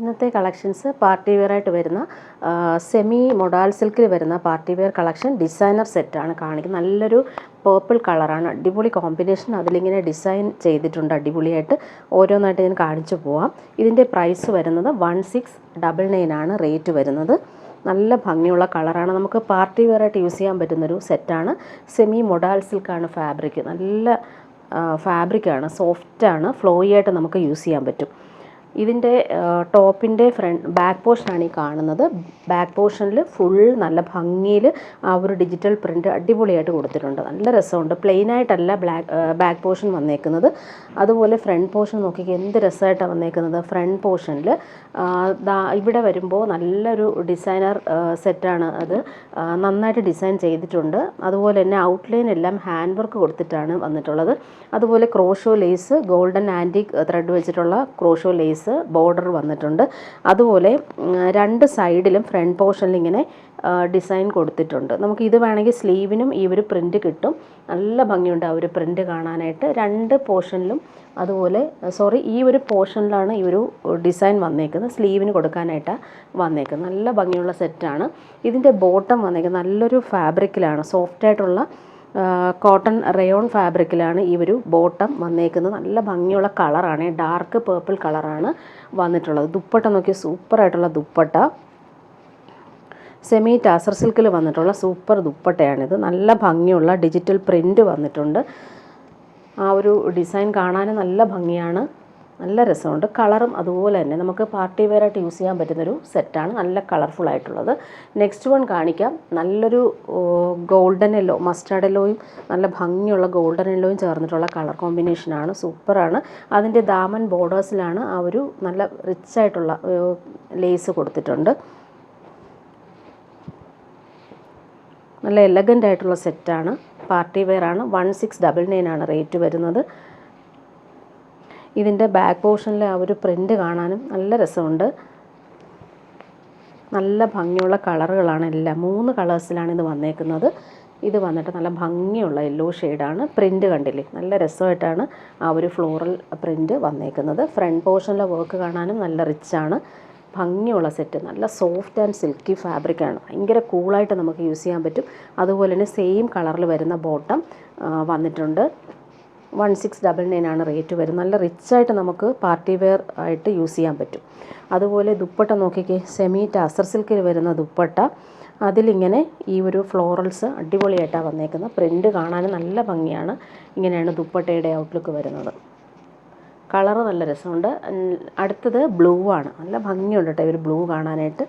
ഇന്നത്തെ collections party wear ആയിട്ട് വരുന്ന സെമി മൊഡാൽ സിൽക്കിൽ വരുന്ന പാർട്ടി വെയർ കളക്ഷൻ ഡിസൈനർ സെറ്റാണ് കാണിക്കുന്നത്. നല്ലൊരു പേർപ്പിൾ കളറാണ്, അടിപൊളി കോമ്പിനേഷൻ. അതിലിങ്ങനെ ഡിസൈൻ ചെയ്തിട്ടുണ്ട് അടിപൊളിയായിട്ട്. ഓരോന്നായിട്ട് ഞാൻ കാണിച്ചു പോവാം. ഇതിൻ്റെ പ്രൈസ് വരുന്നത് 1699 ആണ് റേറ്റ് വരുന്നത്. നല്ല ഭംഗിയുള്ള കളറാണ്, നമുക്ക് പാർട്ടി വെയർ ആയിട്ട് യൂസ് ചെയ്യാൻ പറ്റുന്നൊരു സെറ്റാണ്. സെമി മൊഡാൽ സിൽക്കാണ് ഫാബ്രിക്, നല്ല ഫാബ്രിക്കാണ്, സോഫ്റ്റാണ്, ഫ്ലോയി ആയിട്ട് നമുക്ക് യൂസ് ചെയ്യാൻ പറ്റും. ഇതിൻ്റെ ടോപ്പിൻ്റെ ബാക്ക് പോർഷനാണ് ഈ കാണുന്നത്. ബാക്ക് പോർഷനിൽ ഫുൾ നല്ല ഭംഗിയിൽ ആ ഒരു ഡിജിറ്റൽ പ്രിൻ്റ് അടിപൊളിയായിട്ട് കൊടുത്തിട്ടുണ്ട്. നല്ല രസമുണ്ട്. പ്ലെയിൻ ആയിട്ടല്ല ബാക്ക് പോർഷൻ വന്നേക്കുന്നത്. അതുപോലെ ഫ്രണ്ട് പോർഷൻ നോക്കിക്കുക, എന്ത് രസമായിട്ടാണ് വന്നേക്കുന്നത്. ഫ്രണ്ട് പോർഷനിൽ ഇവിടെ വരുമ്പോൾ നല്ലൊരു ഡിസൈനർ സെറ്റാണ് അത്. നന്നായിട്ട് ഡിസൈൻ ചെയ്തിട്ടുണ്ട്. അതുപോലെ തന്നെ ഔട്ട്ലൈൻ എല്ലാം ഹാൻഡ് വർക്ക് കൊടുത്തിട്ടാണ് വന്നിട്ടുള്ളത്. അതുപോലെ crochet lace, golden antique thread വെച്ചിട്ടുള്ള ക്രോഷോ ലേസ് ബോർഡർ വന്നിട്ടുണ്ട്. അതുപോലെ രണ്ട് സൈഡിലും ഫ്രണ്ട് പോർഷനിൽ ഇങ്ങനെ ഡിസൈൻ കൊടുത്തിട്ടുണ്ട്. നമുക്ക് ഇത് വേണമെങ്കിൽ സ്ലീവിനും ഈ ഒരു പ്രിൻ്റ് കിട്ടും. നല്ല ഭംഗിയുണ്ട് ആ ഒരു പ്രിൻ്റ് കാണാനായിട്ട്. രണ്ട് പോർഷനിലും അതുപോലെ ഈ ഒരു പോർഷനിലാണ് ഈ ഒരു ഡിസൈൻ വന്നേക്കുന്നത്. സ്ലീവിന് കൊടുക്കാനായിട്ടാണ് വന്നേക്കുന്നത്. നല്ല ഭംഗിയുള്ള സെറ്റാണ്. ഇതിൻ്റെ ബോട്ടം വന്നേക്കുന്നത് നല്ലൊരു ഫാബ്രിക്കിലാണ്, സോഫ്റ്റായിട്ടുള്ള കോട്ടൺ റയോൺ ഫാബ്രിക്കിലാണ് ഈ ഒരു ബോട്ടം വന്നേക്കുന്നത്. നല്ല ഭംഗിയുള്ള കളറാണ്, ഡാർക്ക് പേർപ്പിൾ കളറാണ് വന്നിട്ടുള്ളത്. ദുപ്പട്ട നോക്കിയ സൂപ്പറായിട്ടുള്ള ദുപ്പട്ട, സെമി ടാസർ സിൽക്കിൽ വന്നിട്ടുള്ള സൂപ്പർ ദുപ്പട്ടയാണിത്. നല്ല ഭംഗിയുള്ള ഡിജിറ്റൽ പ്രിൻ്റ് വന്നിട്ടുണ്ട്. ആ ഒരു ഡിസൈൻ കാണാൻ നല്ല ഭംഗിയാണ്, നല്ല രസമുണ്ട്. കളറും അതുപോലെ തന്നെ നമുക്ക് പാർട്ടി വെയർ ആയിട്ട് യൂസ് ചെയ്യാൻ പറ്റുന്നൊരു സെറ്റാണ്, നല്ല കളർഫുൾ ആയിട്ടുള്ളത്. നെക്സ്റ്റ് വൺ കാണിക്കാം. നല്ലൊരു ഗോൾഡൻ യെല്ലോ, മസ്റ്റാർഡ് യെല്ലോയും നല്ല ഭംഗിയുള്ള ഗോൾഡൻ യെല്ലോയും ചേർന്നിട്ടുള്ള കളർ കോമ്പിനേഷനാണ്, സൂപ്പറാണ്. അതിൻ്റെ ദാമൻ ബോർഡേഴ്സിലാണ് ആ ഒരു നല്ല റിച്ചായിട്ടുള്ള ലേസ് കൊടുത്തിട്ടുണ്ട്. നല്ല എലഗൻ്റ് ആയിട്ടുള്ള സെറ്റാണ്, പാർട്ടി വെയർ ആണ്. 1699 ആണ് റേറ്റ് വരുന്നത്. ഇതിൻ്റെ ബാക്ക് പോർഷനിലെ ആ ഒരു പ്രിൻ്റ് കാണാനും നല്ല രസമുണ്ട്. നല്ല ഭംഗിയുള്ള കളറുകളാണ് എല്ലാം. 3 കളേഴ്സിലാണ് ഇത് വന്നേക്കുന്നത്. ഇത് വന്നിട്ട് നല്ല ഭംഗിയുള്ള യെല്ലോ ഷെയ്ഡാണ്. പ്രിൻ്റ് കണ്ടില്ലേ, നല്ല രസമായിട്ടാണ് ആ ഒരു ഫ്ലോറൽ പ്രിൻ്റ് വന്നേക്കുന്നത്. ഫ്രണ്ട് പോർഷനിലെ വർക്ക് കാണാനും നല്ല റിച്ചാണ്, ഭംഗിയുള്ള സെറ്റ്. നല്ല സോഫ്റ്റ് ആൻഡ് സിൽക്കി ഫാബ്രിക്കാണ്, ഭയങ്കര കൂളായിട്ട് നമുക്ക് യൂസ് ചെയ്യാൻ പറ്റും. അതുപോലെ തന്നെ സെയിം കളറിൽ വരുന്ന ബോട്ടം വന്നിട്ടുണ്ട്. 1699 ആണ് റേറ്റ് വരുന്നത്. നല്ല റിച്ചായിട്ട് നമുക്ക് പാർട്ടി വെയർ ആയിട്ട് യൂസ് ചെയ്യാൻ പറ്റും. അതുപോലെ ദുപ്പട്ട നോക്കിക്കേ, സെമി ടാസർ സിൽക്കിൽ വരുന്ന ദുപ്പട്ട. അതിലിങ്ങനെ ഈ ഒരു ഫ്ലോറൽസ് അടിപൊളിയായിട്ടാണ് വന്നേക്കുന്നത്. പ്രിൻ്റ് കാണാനും നല്ല ഭംഗിയാണ്. ഇങ്ങനെയാണ് ദുപ്പട്ടയുടെ ഔട്ട്ലുക്ക് വരുന്നത്. കളറ് നല്ല രസമുണ്ട്. അടുത്തത് ബ്ലൂ ആണ്, നല്ല ഭംഗിയുണ്ട് കേട്ടോ ഒരു ബ്ലൂ കാണാനായിട്ട്.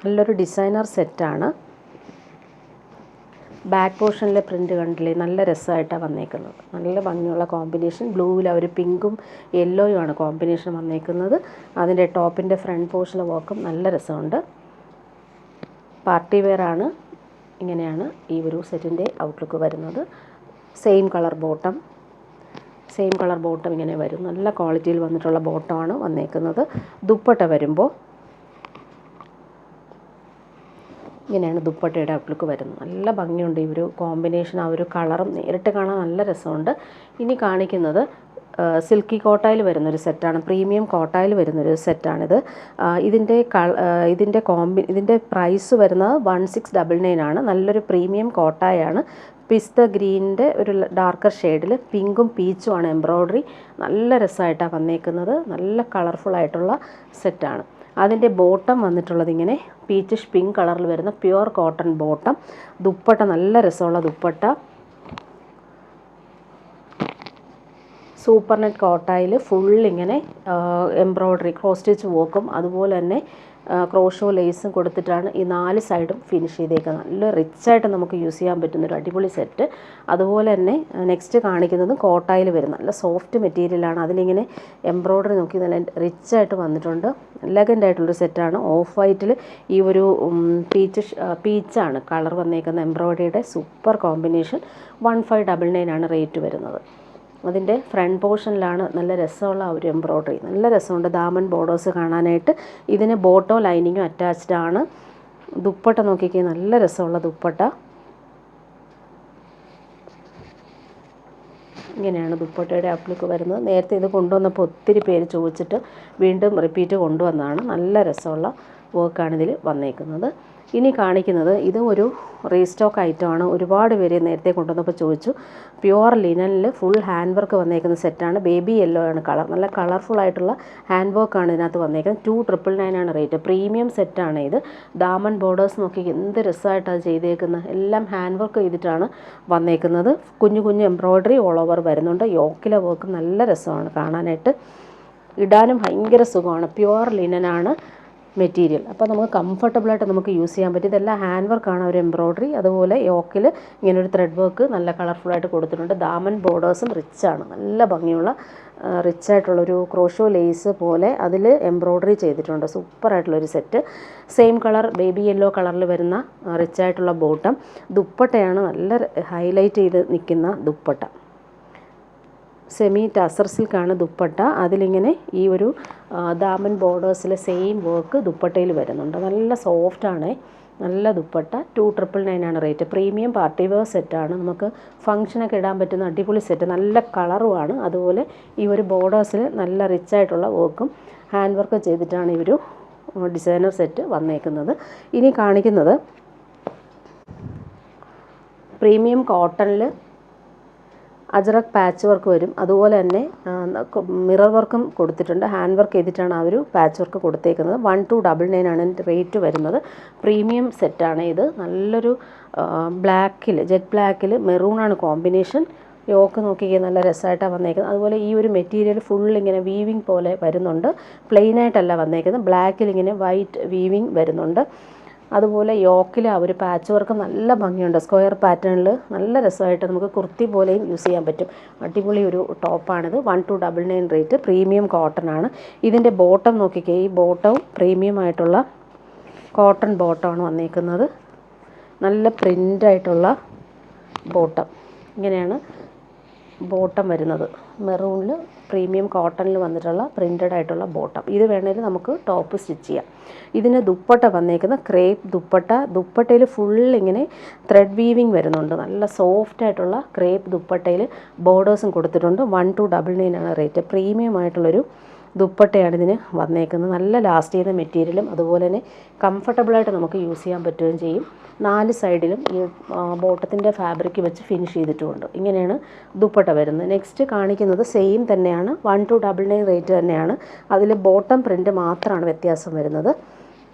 നല്ലൊരു ഡിസൈനർ സെറ്റാണ്. ബാക്ക് പോർഷനിലെ പ്രിൻ്റ് കണ്ടില്ലേ, നല്ല രസമായിട്ടാണ് വന്നേക്കുന്നത്. നല്ല ഭംഗിയുള്ള കോമ്പിനേഷൻ. ബ്ലൂവിൽ ഒരു പിങ്കും യെല്ലോയും ആണ് കോമ്പിനേഷൻ വന്നേക്കുന്നത്. അതിൻ്റെ ടോപ്പിൻ്റെ ഫ്രണ്ട് പോർഷനിലെ വർക്കും നല്ല രസമുണ്ട്. പാർട്ടി വെയർ ആണ്. ഇങ്ങനെയാണ് ഈ ഒരു സെറ്റിൻ്റെ ഔട്ട്ലുക്ക് വരുന്നത്. സെയിം കളർ ബോട്ടം ഇങ്ങനെ വരും. നല്ല ക്വാളിറ്റിയിൽ വന്നിട്ടുള്ള ബോട്ടമാണ് വന്നേക്കുന്നത്. ദുപ്പട്ട വരുമ്പോൾ ഇങ്ങനെയാണ് ദുപ്പട്ടയുടെ ഔട്ട്ലുക്ക് വരുന്നത്. നല്ല ഭംഗിയുണ്ട് ഈ ഒരു കോമ്പിനേഷൻ. ആ ഒരു കളറും നേരിട്ട് കാണാൻ നല്ല രസമുണ്ട്. ഇനി കാണിക്കുന്നത് സിൽക്കി കോട്ടായിൽ വരുന്നൊരു സെറ്റാണ്, പ്രീമിയം കോട്ടായിൽ വരുന്നൊരു സെറ്റാണിത്. ഇതിൻ്റെ പ്രൈസ് വരുന്നത് 1699 ആണ്. നല്ലൊരു പ്രീമിയം കോട്ടായാണ്. പിസ്ത ഗ്രീനിൻ്റെ ഒരു ഡാർക്കർ ഷെയ്ഡിൽ പിങ്കും പീച്ചുമാണ് എംബ്രോയ്ഡറി. നല്ല രസമായിട്ടാണ് വന്നേക്കുന്നത്. നല്ല കളർഫുള്ളായിട്ടുള്ള സെറ്റാണ്. അതിൻ്റെ ബോട്ടം വന്നിട്ടുള്ളത് ഇങ്ങനെ പീച്ചിഷ് പിങ്ക് കളറിൽ വരുന്ന പ്യുവർ കോട്ടൺ ബോട്ടം. ദുപ്പട്ട നല്ല രസമുള്ള ദുപ്പട്ട, സൂപ്പർ നെറ്റ് കോട്ടായിൽ ഫുൾ ഇങ്ങനെ എംബ്രോയ്ഡറി ക്രോസ് സ്റ്റിച്ച് വർക്കും അതുപോലെ തന്നെ ക്രോഷോ ലേസും കൊടുത്തിട്ടാണ് ഈ 4 സൈഡും ഫിനിഷ് ചെയ്തേക്കുന്നത്. നല്ല റിച്ചായിട്ട് നമുക്ക് യൂസ് ചെയ്യാൻ പറ്റുന്നൊരു അടിപൊളി സെറ്റ്. അതുപോലെ തന്നെ നെക്സ്റ്റ് കാണിക്കുന്നത് കോട്ടായിൽ വരുന്ന നല്ല സോഫ്റ്റ് മെറ്റീരിയലാണ്. അതിലിങ്ങനെ എംബ്രോയ്ഡറി നോക്കി നല്ല റിച്ചായിട്ട് വന്നിട്ടുണ്ട്. എലഗൻ്റ് ആയിട്ടുള്ളൊരു സെറ്റാണ്. ഓഫ് വൈറ്റിൽ ഈ ഒരു പീച്ചാണ് കളർ വന്നേക്കുന്ന എംബ്രോയ്ഡറിയുടെ സൂപ്പർ കോമ്പിനേഷൻ. 1599 ആണ് റേറ്റ് വരുന്നത്. അതിൻ്റെ ഫ്രണ്ട് പോർഷനിലാണ് നല്ല രസമുള്ള ഒരു എംബ്രോയ്ഡറി, നല്ല രസമുണ്ട്. ദാമൻ ബോർഡേഴ്സ് കാണാനായിട്ട്. ഇതിന് ബോട്ടോ ലൈനിങ്ങും അറ്റാച്ച്ഡ് ആണ്. ദുപ്പട്ട നോക്കിക്കേ, നല്ല രസമുള്ള ദുപ്പട്ട. ഇങ്ങനെയാണ് ദുപ്പട്ടയുടെ ഔട്ട്ലുക്ക് വരുന്നത്. നേരത്തെ ഇത് കൊണ്ടുവന്നപ്പോൾ ഒത്തിരി പേര് ചോദിച്ചിട്ട് വീണ്ടും റിപ്പീറ്റ് കൊണ്ടുവന്നതാണ്. നല്ല രസമുള്ള വർക്കാണ് ഇതിൽ വന്നേക്കുന്നത്. ഇനി കാണിക്കുന്നത് ഇത് ഒരു റീസ്റ്റോക്ക് ഐറ്റമാണ്. ഒരുപാട് പേര് നേരത്തെ കൊണ്ടുവന്നപ്പോൾ ചോദിച്ചു. പ്യുവർ ലിനനിൽ ഫുൾ ഹാൻഡ് വർക്ക് വന്നേക്കുന്ന സെറ്റാണ്. ബേബി യെല്ലോ ആണ് കളർ. നല്ല കളർഫുൾ ആയിട്ടുള്ള ഹാൻഡ് വർക്കാണ് ഇതിനകത്ത് വന്നേക്കുന്നത്. 2,999 ആണ് റേറ്റ്. പ്രീമിയം സെറ്റാണ് ഇത്. ദാമൻ ബോർഡേഴ്സ് നോക്കി എന്ത് രസമായിട്ടാണ് ചെയ്തേക്കുന്നത്. എല്ലാം ഹാൻഡ് വർക്ക് ചെയ്തിട്ടാണ് വന്നേക്കുന്നത്. കുഞ്ഞു കുഞ്ഞു എംബ്രോയ്ഡറി ഓൾ ഓവർ വരുന്നുണ്ട്. യോക്കിലെ വർക്ക് നല്ല രസമാണ് കാണാനായിട്ട്. ഇടാനും ഭയങ്കര സുഖമാണ്. പ്യുവർ ലിനനാണ് മെറ്റീരിയൽ. അപ്പോൾ നമുക്ക് കംഫർട്ടബിളായിട്ട് നമുക്ക് യൂസ് ചെയ്യാൻ പറ്റും. ഇതെല്ലാം ഹാൻഡ് വർക്കാണ് ഒരു എംബ്രോയ്ഡറി. അതുപോലെ യോക്കിൽ ഇങ്ങനെ ഒരു ത്രെഡ് വർക്ക് നല്ല കളർഫുള്ളായിട്ട് കൊടുത്തിട്ടുണ്ട്. ദാമൻ ബോർഡേഴ്സും റിച്ചാണ്. നല്ല ഭംഗിയുള്ള റിച്ചായിട്ടുള്ളൊരു ക്രോഷോ ലേസ് പോലെ അതിൽ എംബ്രോയ്ഡറി ചെയ്തിട്ടുണ്ട്. സൂപ്പറായിട്ടുള്ളൊരു set. Same colour baby yellow കളറിൽ വരുന്ന റിച്ചായിട്ടുള്ള ബോട്ടം. ദുപ്പട്ടയാണ് നല്ല ഹൈലൈറ്റ് ചെയ്ത് നിൽക്കുന്ന ദുപ്പട്ട. സെമി ടസർ സിൽക്കാണ് ദുപ്പട്ട. അതിലിങ്ങനെ ഈ ഒരു ദാമൻ ബോർഡേഴ്സിലെ സെയിം വർക്ക് ദുപ്പട്ടയിൽ വരുന്നുണ്ട്. നല്ല സോഫ്റ്റാണ്. നല്ല ദുപ്പട്ട. 2,999 ആണ് റേറ്റ്. പ്രീമിയം പാർട്ടി വെയർ സെറ്റാണ്. നമുക്ക് ഫംഗ്ഷനൊക്കെ ഇടാൻ പറ്റുന്ന അടിപൊളി സെറ്റ്. നല്ല കളറുമാണ്. അതുപോലെ ഈ ഒരു ബോർഡേഴ്സിൽ നല്ല റിച്ചായിട്ടുള്ള വർക്കും ഹാൻഡ് വർക്ക് ചെയ്തിട്ടാണ് ഈ ഒരു ഡിസൈനർ സെറ്റ് വന്നേക്കുന്നത്. ഇനി കാണിക്കുന്നത് പ്രീമിയം കോട്ടണിൽ അജറക് പാച്ച് വർക്ക് വരും. അതുപോലെ തന്നെ മിറർ വർക്കും കൊടുത്തിട്ടുണ്ട്. ഹാൻഡ് വർക്ക് ചെയ്തിട്ടാണ് ആ ഒരു പാച്ച് വർക്ക് കൊടുത്തേക്കുന്നത്. 1,299 ആണ് റേറ്റ് വരുന്നത്. പ്രീമിയം സെറ്റാണ് ഇത്. നല്ലൊരു ബ്ലാക്കിൽ ജെറ്റ് ബ്ലാക്കിൽ മെറൂണാണ് കോമ്പിനേഷൻ. യോക്ക് നോക്കിക്കുക നല്ല രസമായിട്ടാണ് വന്നേക്കുന്നത്. അതുപോലെ ഈ ഒരു മെറ്റീരിയൽ ഫുൾ ഇങ്ങനെ വീവിങ് പോലെ വരുന്നുണ്ട്. പ്ലെയിനായിട്ടല്ല വന്നേക്കുന്നത്. ബ്ലാക്കിൽ ഇങ്ങനെ വൈറ്റ് വീവിങ് വരുന്നുണ്ട്. അതുപോലെ യോക്കിൽ ആ ഒരു പാച്ച് വർക്ക് നല്ല ഭംഗിയുണ്ട്. സ്ക്വയർ പാറ്റേണിൽ നല്ല രസമായിട്ട് നമുക്ക് കുർത്തി പോലെയും യൂസ് ചെയ്യാൻ പറ്റും. അടിപൊളി ഒരു ടോപ്പാണിത്. 1,299 റേറ്റ്. പ്രീമിയം കോട്ടൺ ആണ്. ഇതിൻ്റെ ബോട്ടം നോക്കിക്കേ. ഈ ബോട്ടവും പ്രീമിയം ആയിട്ടുള്ള കോട്ടൺ ബോട്ടമാണ് വന്നേക്കുന്നത്. നല്ല പ്രിൻ്റായിട്ടുള്ള ബോട്ടം. ഇങ്ങനെയാണ് ബോട്ടം വരുന്നത്. മെറൂണിൽ പ്രീമിയം കോട്ടണിൽ വന്നിട്ടുള്ള പ്രിൻ്റഡ് ആയിട്ടുള്ള ബോട്ടം. ഇത് വേണമെങ്കിൽ നമുക്ക് ടോപ്പ് സ്റ്റിച്ച് ചെയ്യാം. ഇതിന് ദുപ്പട്ട വന്നേക്കുന്ന ക്രേപ്പ് ദുപ്പട്ട. ദുപ്പട്ടയിൽ ഫുൾ ഇങ്ങനെ ത്രെഡ് വീവിങ് വരുന്നുണ്ട്. നല്ല സോഫ്റ്റ് ആയിട്ടുള്ള ക്രേപ്പ് ദുപ്പട്ടയിൽ ബോർഡേഴ്സും കൊടുത്തിട്ടുണ്ട്. 1,299 ആണ് റേറ്റ്. പ്രീമിയം ആയിട്ടുള്ളൊരു ദുപ്പട്ടയാണ് ഇതിന് വന്നേക്കുന്നത്. നല്ല ലാസ്റ്റ് ചെയ്യുന്ന മെറ്റീരിയലും അതുപോലെ തന്നെ കംഫർട്ടബിളായിട്ട് നമുക്ക് യൂസ് ചെയ്യാൻ പറ്റുകയും ചെയ്യും. 4 സൈഡിലും ഈ ബോട്ടത്തിൻ്റെ ഫാബ്രിക് വെച്ച് ഫിനിഷ് ചെയ്തിട്ടുമുണ്ട്. ഇങ്ങനെയാണ് ദുപ്പട്ട വരുന്നത്. നെക്സ്റ്റ് കാണിക്കുന്നത് സെയിം തന്നെയാണ്. 1,299 റേറ്റ് തന്നെയാണ്. അതിൽ ബോട്ടം പ്രിൻ്റ് മാത്രമാണ് വ്യത്യാസം വരുന്നത്.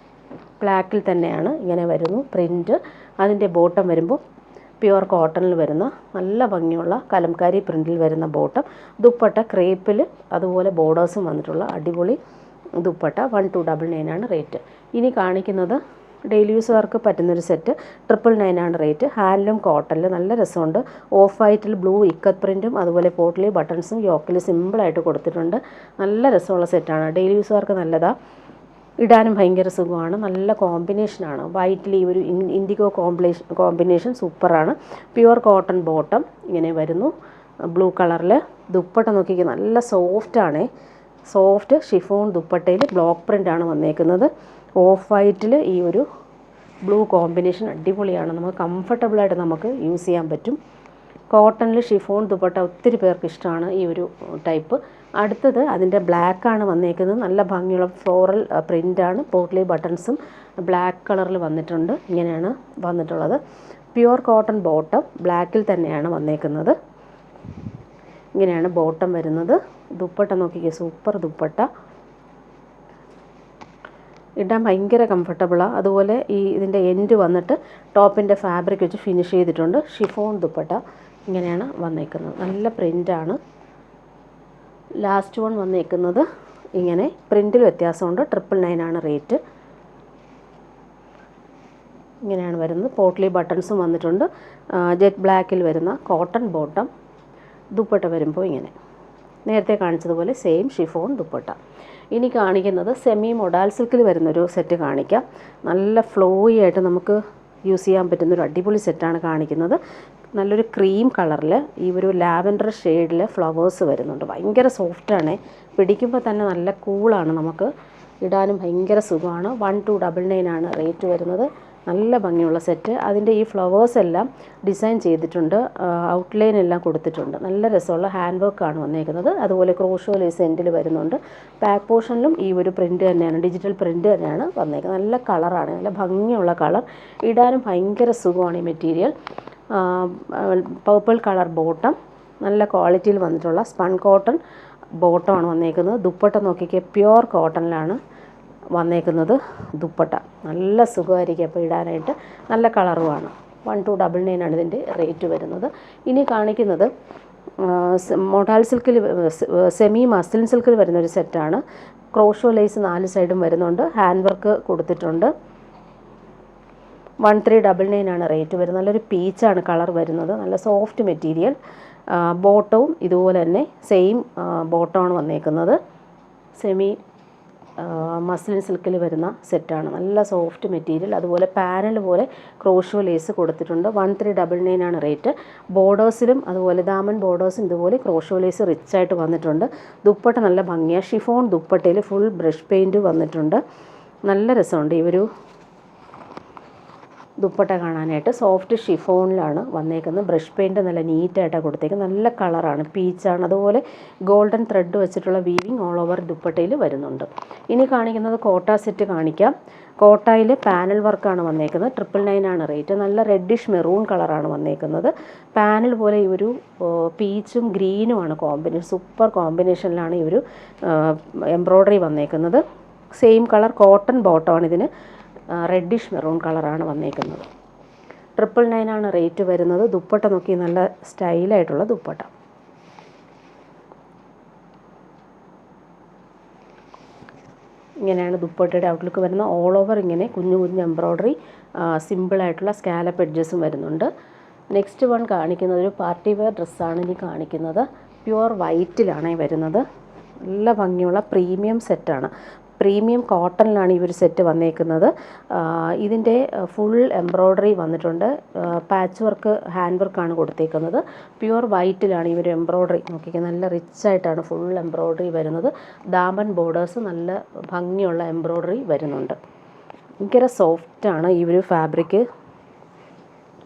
ബ്ലാക്കിൽ തന്നെയാണ് ഇങ്ങനെ വരുന്നു പ്രിൻ്റ്. അതിൻ്റെ ബോട്ടം വരുമ്പോൾ പ്യുവർ കോട്ടണിൽ വരുന്ന നല്ല ഭംഗിയുള്ള കലംകാരി പ്രിൻറ്റിൽ വരുന്ന ബോട്ടം. ദുപ്പട്ട ക്രേപ്പിൽ അതുപോലെ ബോർഡേഴ്സും വന്നിട്ടുള്ള അടിപൊളി ദുപ്പട്ട. 1,299 ആണ് റേറ്റ്. ഇനി കാണിക്കുന്നത് ഡെയിലി യൂസുകാർക്ക് പറ്റുന്നൊരു സെറ്റ്. 999 ആണ് റേറ്റ്. ഹാൻഡ്ലൂം കോട്ടണിൽ നല്ല രസമുണ്ട്. ഓഫ് വൈറ്റിൽ ബ്ലൂ ഇക്കത്ത് പ്രിൻറ്റും അതുപോലെ പോട്ട്ലി ബട്ടൺസും യോക്കിൽ സിമ്പിളായിട്ട് കൊടുത്തിട്ടുണ്ട്. നല്ല രസമുള്ള സെറ്റാണ്. ഡെയിലി യൂസുകാർക്ക് നല്ലതാണ്. ഇടാനും ഭയങ്കര സുഖമാണ്. നല്ല കോമ്പിനേഷനാണ്. വൈറ്റിൽ ഈ ഒരു ഇൻഡിഗോ കോമ്പിനേഷൻ സൂപ്പറാണ്. പ്യുവർ കോട്ടൺ ബോട്ടം ഇങ്ങനെ വരുന്നു ബ്ലൂ കളറിൽ. ദുപ്പട്ട നോക്കിക്കുക നല്ല സോഫ്റ്റാണ്. സോഫ്റ്റ് ഷിഫോൺ ദുപ്പട്ടയിൽ ബ്ലോക്ക് പ്രിൻ്റാണ് വന്നേക്കുന്നത്. ഓഫ് വൈറ്റിൽ ഈ ഒരു ബ്ലൂ കോമ്പിനേഷൻ അടിപൊളിയാണ്. നമുക്ക് കംഫർട്ടബിളായിട്ട് നമുക്ക് യൂസ് ചെയ്യാൻ പറ്റും. കോട്ടണിൽ ഷിഫോൺ ദുപ്പട്ട ഒത്തിരി പേർക്ക് ഇഷ്ടമാണ് ഈ ഒരു ടൈപ്പ്. അടുത്തത് അതിൻ്റെ ബ്ലാക്കാണ് വന്നേക്കുന്നത്. നല്ല ഭംഗിയുള്ള ഫ്ലോറൽ പ്രിൻ്റാണ്. പോട്ട്ലി ബട്ടൺസും ബ്ലാക്ക് കളറിൽ വന്നിട്ടുണ്ട്. ഇങ്ങനെയാണ് വന്നിട്ടുള്ളത്. പ്യുവർ കോട്ടൺ ബോട്ടം ബ്ലാക്കിൽ തന്നെയാണ് വന്നേക്കുന്നത്. ഇങ്ങനെയാണ് ബോട്ടം വരുന്നത്. ദുപ്പട്ട നോക്കിക്കുക സൂപ്പർ ദുപ്പട്ട. ഇടാൻ ഭയങ്കര കംഫർട്ടബിളാണ്. അതുപോലെ ഈ ഇതിൻ്റെ എൻഡ് വന്നിട്ട് ടോപ്പിൻ്റെ ഫാബ്രിക് വെച്ച് ഫിനിഷ് ചെയ്തിട്ടുണ്ട്. ഷിഫോൺ ദുപ്പട്ട ഇങ്ങനെയാണ് വന്നേക്കുന്നത്. നല്ല പ്രിൻ്റാണ്. ലാസ്റ്റ് വൺ വന്നേക്കുന്നത് ഇങ്ങനെ പ്രിൻറ്റിൽ വ്യത്യാസമുണ്ട്. 999 ആണ് റേറ്റ്. ഇങ്ങനെയാണ് വരുന്നത്. പോട്ട്ലി ബട്ടൺസും വന്നിട്ടുണ്ട്. ജെറ്റ് ബ്ലാക്കിൽ വരുന്ന കോട്ടൺ ബോട്ടം. ദുപ്പട്ട വരുമ്പോൾ ഇങ്ങനെ നേരത്തെ കാണിച്ചതുപോലെ സെയിം ഷിഫോൺ ദുപ്പട്ട. ഇനി കാണിക്കുന്നത് സെമി മൊഡാൽ സിൽക്കിൽ വരുന്നൊരു സെറ്റ് കാണിക്കാം. നല്ല ഫ്ലോയി ആയിട്ട് നമുക്ക് യൂസ് ചെയ്യാൻ പറ്റുന്നൊരു അടിപൊളി സെറ്റാണ് കാണിക്കുന്നത്. നല്ലൊരു ക്രീം കളറിൽ ഈ ഒരു ലാവൻഡർ ഷെയ്ഡിൽ ഫ്ലവേഴ്സ് വരുന്നുണ്ട്. ഭയങ്കര സോഫ്റ്റാണ്. പിടിക്കുമ്പോൾ തന്നെ നല്ല കൂളാണ്. നമുക്ക് ഇടാനും ഭയങ്കര സുഖമാണ്. 1,299 ആണ് റേറ്റ് വരുന്നത്. നല്ല ഭംഗിയുള്ള സെറ്റ്. അതിൻ്റെ ഈ ഫ്ലവേഴ്സ് എല്ലാം ഡിസൈൻ ചെയ്തിട്ടുണ്ട്, ഔട്ട്ലൈൻ എല്ലാം കൊടുത്തിട്ടുണ്ട്. നല്ല രസമുള്ള ഹാൻഡ് വർക്കാണ് വന്നേക്കുന്നത്. അതുപോലെ ക്രോഷോ ലേസ് എൻഡിൽ വരുന്നുണ്ട്. ബാക്ക് പോർഷനിലും ഈ ഒരു പ്രിൻറ്റ് തന്നെയാണ്, ഡിജിറ്റൽ പ്രിൻറ്റ് തന്നെയാണ് വന്നേക്കുന്നത്. നല്ല കളറാണ്, നല്ല ഭംഗിയുള്ള കളർ, ഇടാനും ഭയങ്കര സുഖമാണ് ഈ മെറ്റീരിയൽ. പർപ്പിൾ കളർ ബോട്ടം, നല്ല ക്വാളിറ്റിയിൽ വന്നിട്ടുള്ള സ്പൺ കോട്ടൺ ബോട്ടമാണ് വന്നേക്കുന്നത്. ദുപ്പട്ട നോക്കിക്കേ, പ്യുവർ കോട്ടണിലാണ് വന്നേക്കുന്നത് ദുപ്പട്ട. നല്ല സുഖമായിരിക്കും അപ്പോൾ ഇടാനായിട്ട്, നല്ല കളറുമാണ്. 1299 ആണ് ഇതിൻ്റെ റേറ്റ് വരുന്നത്. ഇനി കാണിക്കുന്നത് മോഡാൽ സിൽക്കിൽ, സെമി മസ്ലിൻ സിൽക്കിൽ വരുന്നൊരു സെറ്റാണ്. ക്രോഷോ ലേസ് 4 സൈഡും വരുന്നുണ്ട്, ഹാൻഡ് വർക്ക് കൊടുത്തിട്ടുണ്ട്. 1399 ആണ് റേറ്റ് വരുന്നത്. നല്ലൊരു പീച്ചാണ് കളർ വരുന്നത്, നല്ല സോഫ്റ്റ് മെറ്റീരിയൽ. ബോട്ടവും ഇതുപോലെ തന്നെ സെയിം ബോട്ടമാണ് വന്നേക്കുന്നത്. സെമി മസ്ലിൻ സിൽക്കിൽ വരുന്ന സെറ്റാണ്, നല്ല സോഫ്റ്റ് മെറ്റീരിയൽ. അതുപോലെ പാനൽ പോലെ ക്രോഷോ ലേസ് കൊടുത്തിട്ടുണ്ട്. 1399 ആണ് റേറ്റ്. ബോർഡേഴ്സിലും അതുപോലെ ദാമൻ ബോർഡേഴ്സും ഇതുപോലെ ക്രോഷോ ലേസ് റിച്ചായിട്ട് വന്നിട്ടുണ്ട്. ദുപ്പട്ട നല്ല ഭംഗിയാണ്, ഷിഫോൺ ദുപ്പട്ടയിൽ ഫുൾ ബ്രഷ് പെയിൻറ്റ് വന്നിട്ടുണ്ട്. നല്ല രസമുണ്ട് ഈ ഒരു ദുപ്പട്ട കാണാനായിട്ട്. സോഫ്റ്റ് ഷിഫോണിലാണ് വന്നേക്കുന്നത്. ബ്രഷ് പെയിൻറ്റ് നല്ല നീറ്റായിട്ടാണ് കൊടുത്തേക്കുന്നത്. നല്ല കളറാണ്, പീച്ചാണ്. അതുപോലെ ഗോൾഡൻ ത്രെഡ് വെച്ചിട്ടുള്ള വീവിങ് ഓൾ ഓവർ ദുപ്പട്ടയിൽ വരുന്നുണ്ട്. ഇനി കാണിക്കുന്നത് കോട്ട സെറ്റ് കാണിക്കാം. കോട്ടയിൽ പാനൽ വർക്കാണ് വന്നേക്കുന്നത്. 999 ആണ് റേറ്റ്. നല്ല റെഡിഷ് മെറൂൺ കളറാണ് വന്നേക്കുന്നത്. പാനൽ പോലെ ഈ ഒരു പീച്ചും ഗ്രീനുമാണ് കോമ്പിനേഷൻ, സൂപ്പർ കോമ്പിനേഷനിലാണ് ഈ ഒരു എംബ്രോയ്ഡറി വന്നേക്കുന്നത്. സെയിം കളർ കോട്ടൺ ബോട്ടമാണ് ഇതിന്, റെഡിഷ് മെറൂൺ കളറാണ് വന്നേക്കുന്നത്. 999 ആണ് റേറ്റ് വരുന്നത്. ദുപ്പട്ട നോക്കി, നല്ല സ്റ്റൈലായിട്ടുള്ള ദുപ്പട്ട. ഇങ്ങനെയാണ് ദുപ്പട്ടയുടെ ഔട്ട്ലുക്ക് വരുന്നത്. ഓൾ ഓവർ ഇങ്ങനെ കുഞ്ഞു കുഞ്ഞു എംബ്രോയ്ഡറി, സിമ്പിളായിട്ടുള്ള സ്കാലപ്പ് എഡ്ജസും വരുന്നുണ്ട്. നെക്സ്റ്റ് വൺ കാണിക്കുന്നത് ഒരു പാർട്ടി വെയർ ഡ്രസ്സാണ് ഇനി കാണിക്കുന്നത്. പ്യുവർ വൈറ്റിലാണ് വരുന്നത്. നല്ല ഭംഗിയുള്ള പ്രീമിയം സെറ്റാണ്. പ്രീമിയം കോട്ടണിലാണ് ഈ ഒരു സെറ്റ് വന്നേക്കുന്നത്. ഇതിൻ്റെ ഫുൾ എംബ്രോയ്ഡറി വന്നിട്ടുണ്ട്. പാച്ച് വർക്ക്, ഹാൻഡ് വർക്കാണ് കൊടുത്തേക്കുന്നത്. പ്യുവർ വൈറ്റിലാണ് ഈ ഒരു എംബ്രോയ്ഡറി. നോക്കിക്കാൻ നല്ല റിച്ചായിട്ടാണ് ഫുൾ എംബ്രോയ്ഡറി വരുന്നത്. ദാമൻ ബോർഡേഴ്സ് നല്ല ഭംഗിയുള്ള എംബ്രോയ്ഡറി വരുന്നുണ്ട്. ഭയങ്കര സോഫ്റ്റാണ് ഈ ഒരു ഫാബ്രിക്.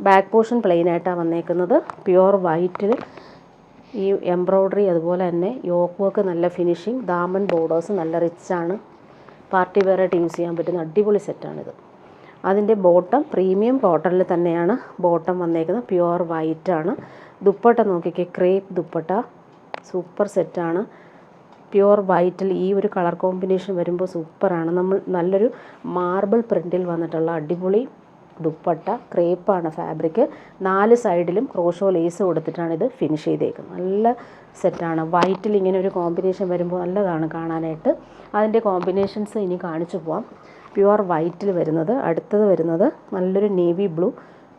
ബാക്ക് പോർഷൻ പ്ലെയിൻ ആയിട്ടാണ് വന്നേക്കുന്നത്. പ്യുവർ വൈറ്റിൽ ഈ എംബ്രോയ്ഡറി, അതുപോലെ തന്നെ യോക്ക് വർക്ക് നല്ല ഫിനിഷിങ്. ദാമൻ ബോർഡേഴ്സ് നല്ല റിച്ചാണ്. പാർട്ടി വെയറായിട്ട് യൂസ് ചെയ്യാൻ പറ്റുന്ന അടിപൊളി സെറ്റാണിത്. അതിൻ്റെ ബോട്ടം പ്രീമിയം കോട്ടണിൽ തന്നെയാണ് ബോട്ടം വന്നേക്കുന്നത്. പ്യുവർ വൈറ്റാണ്. ദുപ്പട്ട നോക്കിക്കേ, ക്രേപ്പ് ദുപ്പട്ട, സൂപ്പർ സെറ്റാണ്. പ്യുവർ വൈറ്റിൽ ഈ ഒരു കളർ കോമ്പിനേഷൻ വരുമ്പോൾ സൂപ്പറാണ്. നമ്മൾ നല്ലൊരു മാർബിൾ പ്രിൻറ്റിൽ വന്നിട്ടുള്ള അടിപൊളി ദുപ്പട്ട. ക്രേപ്പാണ് ഫാബ്രിക്. 4 സൈഡിലും ക്രോഷോ ലേസ് കൊടുത്തിട്ടാണ് ഇത് ഫിനിഷ് ചെയ്തേക്കുന്നത്. നല്ല സെറ്റാണ്. വൈറ്റിൽ ഇങ്ങനെ ഒരു കോമ്പിനേഷൻ വരുമ്പോൾ നല്ലതാണ് കാണാനായിട്ട്. അതിൻ്റെ കോമ്പിനേഷൻസ് ഇനി കാണിച്ചു പോവാം. പ്യുവർ വൈറ്റിൽ വരുന്നത്, അടുത്തത് വരുന്നത് നല്ലൊരു നേവി ബ്ലൂ,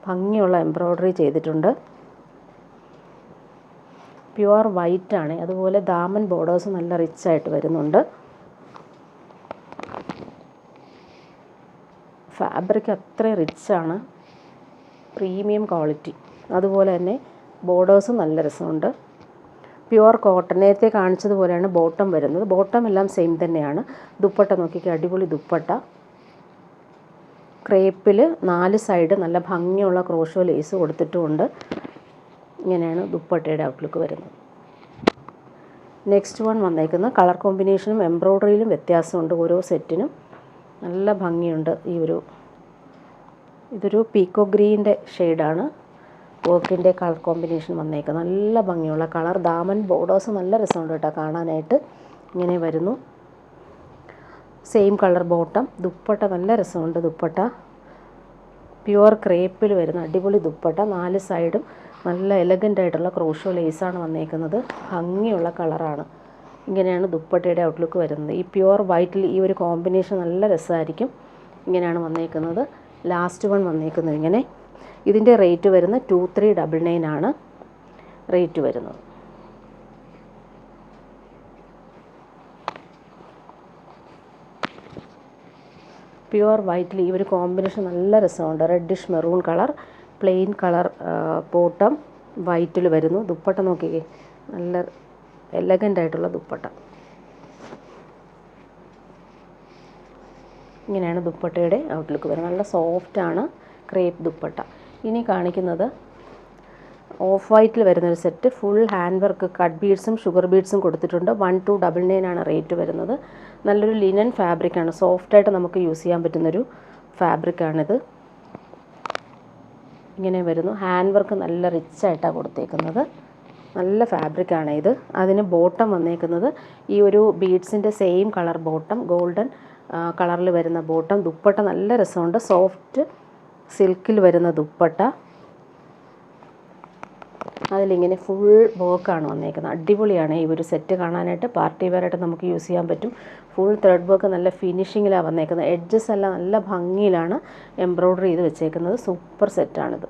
ഭംഗിയുള്ള എംബ്രോയ്ഡറി ചെയ്തിട്ടുണ്ട്. പ്യുവർ വൈറ്റാണ്. അതുപോലെ ദാമൻ ബോർഡേഴ്സ് നല്ല റിച്ചായിട്ട് വരുന്നുണ്ട്. ഫാബ്രിക് അത്രയും റിച്ചാണ്, പ്രീമിയം ക്വാളിറ്റി. അതുപോലെ തന്നെ ബോർഡേഴ്സും നല്ല രസമുണ്ട്. പ്യുവർ കോട്ടൺ, നേരത്തെ കാണിച്ചതുപോലെയാണ് ബോട്ടം വരുന്നത്. ബോട്ടം എല്ലാം സെയിം തന്നെയാണ്. ദുപ്പട്ട നോക്കിക്കുക, അടിപൊളി ദുപ്പട്ട. ക്രേപ്പിൽ 4 സൈഡ് നല്ല ഭംഗിയുള്ള ക്രോഷോ ലേസ് കൊടുത്തിട്ടുമുണ്ട്. ഇങ്ങനെയാണ് ദുപ്പട്ടയുടെ ഔട്ട്ലുക്ക് വരുന്നത്. നെക്സ്റ്റ് വൺ വന്നേക്കുന്ന കളർ കോമ്പിനേഷനും എംബ്രോയ്ഡറിയിലും വ്യത്യാസമുണ്ട് ഓരോ സെറ്റിനും. നല്ല ഭംഗിയുണ്ട്. ഇതൊരു പീക്കോ ഗ്രീൻ്റെ ഷെയ്ഡാണ് വർക്കിൻ്റെ കളർ കോമ്പിനേഷൻ വന്നേക്കുന്നത്. നല്ല ഭംഗിയുള്ള കളർ. ദാമൻ ബോർഡേഴ്സ് നല്ല രസമുണ്ട് കേട്ടോ കാണാനായിട്ട്. ഇങ്ങനെ വരുന്നു. Same colour bottom. ദുപ്പട്ട നല്ല രസമുണ്ട്. ദുപ്പട്ട പ്യുവർ ക്രേപ്പിൽ വരുന്ന അടിപൊളി ദുപ്പട്ട. 4 സൈഡും നല്ല എലഗൻ്റ് ആയിട്ടുള്ള ക്രോഷോ ലേസാണ് വന്നേക്കുന്നത്. ഭംഗിയുള്ള കളറാണ്. ഇങ്ങനെയാണ് ദുപ്പട്ടയുടെ ഔട്ട്ലുക്ക് വരുന്നത്. ഈ പ്യുവർ വൈറ്റിൽ ഈ ഒരു കോമ്പിനേഷൻ നല്ല രസമായിരിക്കും. ഇങ്ങനെയാണ് വന്നേക്കുന്നത്. ലാസ്റ്റ് വൺ വന്നേക്കുന്നത് ഇങ്ങനെ. ഇതിൻ്റെ റേറ്റ് വരുന്നത് 2399 ആണ് റേറ്റ് വരുന്നത്. പ്യുവർ വൈറ്റിൽ ഈ ഒരു കോമ്പിനേഷൻ നല്ല രസമുണ്ട്. Reddish maroon colour, plain colour bottom വൈറ്റിൽ വരുന്നു. ദുപ്പട്ട നോക്കിക്കേ, നല്ല എലഗൻ്റ് ആയിട്ടുള്ള ദുപ്പട്ട. ഇങ്ങനെയാണ് ദുപ്പട്ടയുടെ ഔട്ട്ലുക്ക് വരുന്നത്. നല്ല സോഫ്റ്റാണ് ക്രേപ്പ് ദുപ്പട്ട. ഇനി കാണിക്കുന്നത് ഓഫ് വൈറ്റിൽ വരുന്നൊരു set. Full hand work cut ബീഡ്സും ഷുഗർ ബീഡ്സും കൊടുത്തിട്ടുണ്ട്. 1299 ആണ് റേറ്റ് വരുന്നത്. നല്ലൊരു ലിനൻ ഫാബ്രിക്കാണ്, സോഫ്റ്റായിട്ട് നമുക്ക് യൂസ് ചെയ്യാൻ പറ്റുന്നൊരു ഫാബ്രിക്കാണിത്. ഇങ്ങനെ വരുന്നു. ഹാൻഡ് വർക്ക് നല്ല റിച്ചായിട്ടാണ് കൊടുത്തേക്കുന്നത്. നല്ല ഫാബ്രിക്കാണ് ഇത്. അതിന് ബോട്ടം വന്നേക്കുന്നത് ഈ ഒരു ബീഡ്സിൻ്റെ സെയിം കളർ ബോട്ടം, ഗോൾഡൻ കളറിൽ വരുന്ന ബോട്ടം. ദുപ്പട്ട നല്ല രസമുണ്ട്, സോഫ്റ്റ് സിൽക്കിൽ വരുന്ന ദുപ്പട്ട. അതിലിങ്ങനെ ഫുൾ വർക്കാണ് വന്നേക്കുന്നത്. അടിപൊളിയാണ് ഈ ഒരു സെറ്റ് കാണാനായിട്ട്. പാർട്ടി വെയറായിട്ട് നമുക്ക് യൂസ് ചെയ്യാൻ പറ്റും. ഫുൾ ത്രെഡ് വർക്ക് നല്ല ഫിനിഷിങ്ങിലാണ് വന്നേക്കുന്നത്. എഡ്ജസ് എല്ലാം നല്ല ഭംഗിയിലാണ് എംബ്രോയ്ഡറി ചെയ്ത് വെച്ചേക്കുന്നത്. സൂപ്പർ സെറ്റാണിത്.